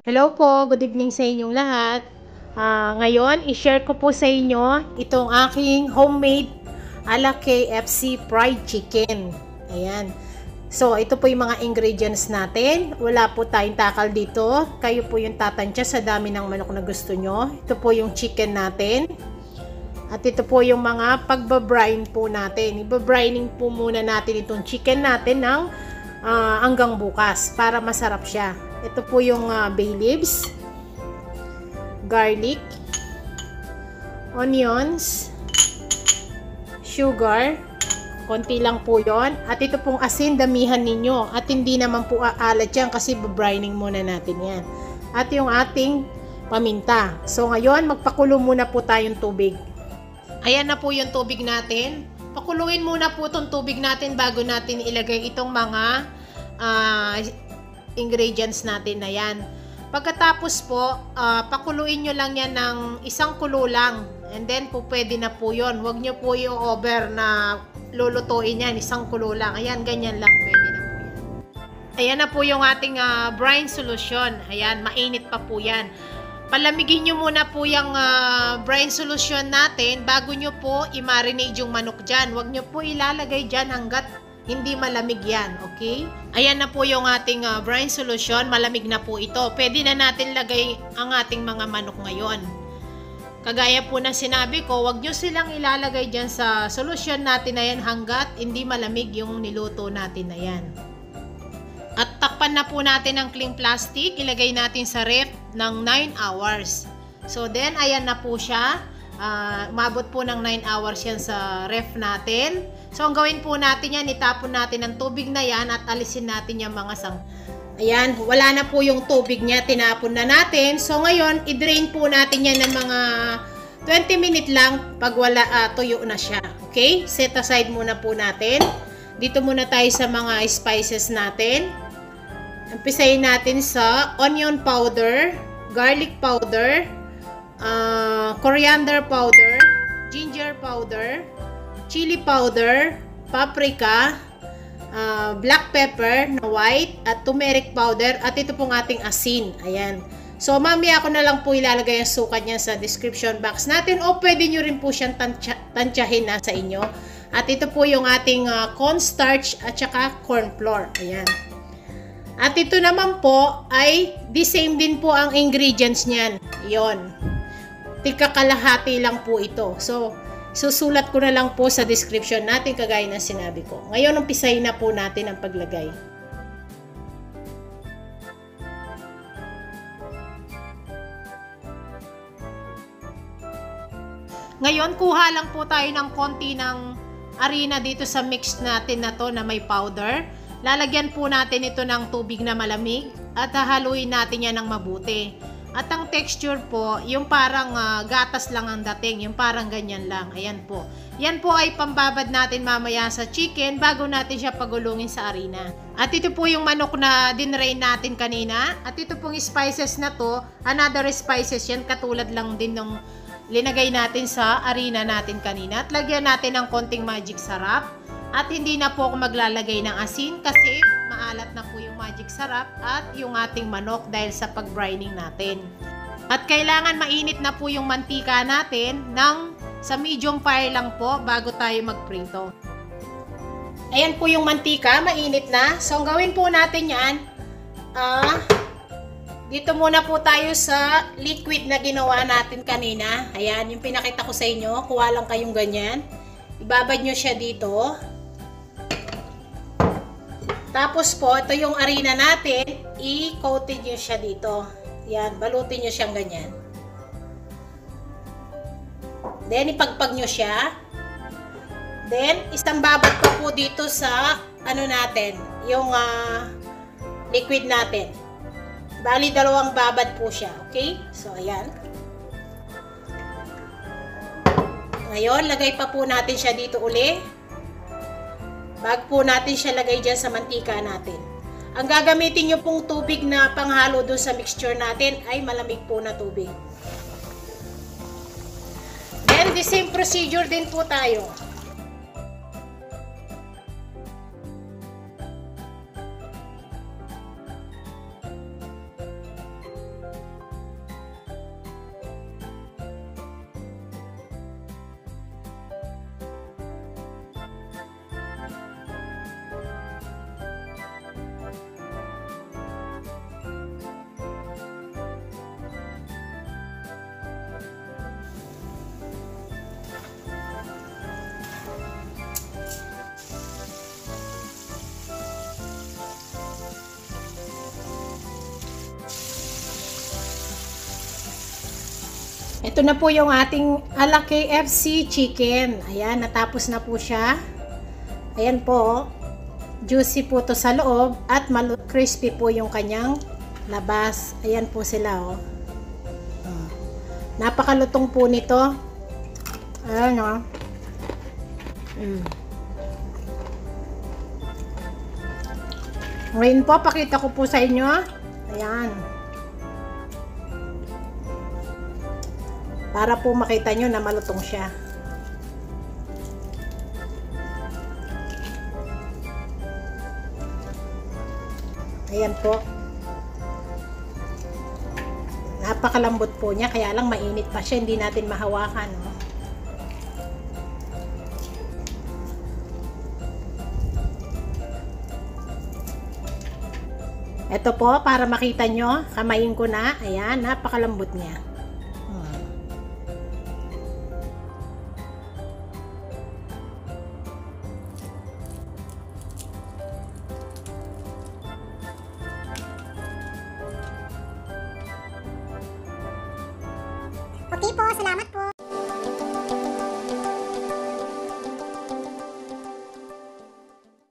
Hello po, good evening sa inyong lahat. Ngayon, i-share ko po sa inyo itong aking homemade ala KFC fried chicken. Ayan. So, ito po yung mga ingredients natin. Wala po tayong takal dito. Kayo po yung tatansya sa dami ng manok na gusto nyo. Ito po yung chicken natin. At ito po yung mga pagbabrine po natin. Ibabrining po muna natin itong chicken natin ng hanggang bukas para masarap siya. Ito po yung bay leaves, garlic, onions, sugar, konti lang po yon. At ito pong asin, damihan ninyo. At hindi naman po aalat yan kasi babrining muna natin yan. At yung ating paminta. So ngayon, magpakulo muna po tayong tubig. Ayan na po yung tubig natin. Pakuluin muna po itong tubig natin bago natin ilagay itong mga ingredients natin na yan. Pagkatapos po, pakuluin nyo lang yan ng isang kulo lang. And then po pwede na po yun. Huwag nyo po yung over na lulutuin yan. Isang kulo lang. Ayan, ganyan lang. Pwede na po yan. Ayan na po yung ating brine solution. Ayan, mainit pa po yan. Palamigin nyo muna po yung brine solution natin bago nyo po i-marinate yung manok dyan. Huwag nyo po ilalagay dyan hanggat hindi malamig yan, okay? Ayan na po yung ating brine solution. Malamig na po ito. Pwede na natin lagay ang ating mga manok ngayon. Kagaya po na sinabi ko, wag nyo silang ilalagay dyan sa solution natin na yan hanggat hindi malamig yung niluto natin na yan. At takpan na po natin ang cling plastic. Ilagay natin sa ref ng 9 hours. So then, ayan na po siya. Umabot po ng 9 hours yan sa ref natin. So, ang gawin po natin yan, itapon natin ang tubig na yan at alisin natin yung mga Ayan, wala na po yung tubig niya, tinapon na natin. So, ngayon, i-drain po natin yan ng mga 20 minutes lang pag wala, tuyo na siya. Okay? Set aside muna po natin. Dito muna tayo sa mga spices natin. Umpisahin natin sa onion powder, garlic powder, coriander powder, ginger powder, chili powder, paprika, black pepper na white, at turmeric powder, at ito pong ating asin. Ayan. So, mamaya ako na lang po ilalagay ang sukat niya sa description box natin o pwede nyo rin po siyang tansyahin na sa inyo. At ito po yung ating cornstarch at saka corn flour. Ayan. At ito naman po ay the same din po ang ingredients niyan. Yon. Tika kalahati lang po ito. So, susulat ko na lang po sa description natin kagaya ng sinabi ko. Ngayon, umpisahin na po natin ang paglagay. Ngayon, kuha lang po tayo ng konti ng harina dito sa mix natin na to na may powder. Lalagyan po natin ito ng tubig na malamig at hahaluin natin yan ng mabuti. At ang texture po, yung parang gatas lang ang dating, yung parang ganyan lang. Ayan po. Yan po ay pambabad natin mamaya sa chicken bago natin siya pagulungin sa harina. At ito po yung manok na dinrain natin kanina. At ito pong spices na to, another spices yan, katulad lang din ng linagay natin sa harina natin kanina. At lagyan natin ng konting magic sarap. At hindi na po ako maglalagay ng asin kasi maalat na po yung magic sarap at yung ating manok dahil sa pag-brining natin. At kailangan mainit na po yung mantika natin sa medium fire lang po bago tayo magprito. Ayan po yung mantika, mainit na. So, ang gawin po natin yan, dito muna po tayo sa liquid na ginawa natin kanina. Ayan, yung pinakita ko sa inyo. Kuha lang kayong ganyan. Ibabad nyo siya dito. Tapos po, ito yung harina natin, i-coated nyo siya dito. Yan, balutin nyo siyang ganyan. Then, ipagpag nyo siya. Then, isang babad pa po dito sa, natin, yung liquid natin. Bali, dalawang babad po siya, okay? So, ayan. Ngayon, lagay pa po natin siya dito uli. Bago po natin siya lagay dyan sa mantika natin. Ang gagamitin nyo pong tubig na panghalo doon sa mixture natin ay malamig po na tubig. Then, the same procedure din po tayo. Ito na po yung ating ala KFC chicken. Ayan, natapos na po siya. Ayan po, juicy po to sa loob at crispy po yung kanyang labas. Ayan po sila, oh. Napakalutong po nito. Ayan, oh. Ngayon po, pakita ko po sa inyo. Ayan. Para po makita nyo na malutong siya. Ayan po. Napakalambot po niya, kaya lang mainit pa siya, hindi natin mahawakan. No? Ito po, para makita nyo, kamayin ko na. Ayan, napakalambot niya. Okay po, salamat po.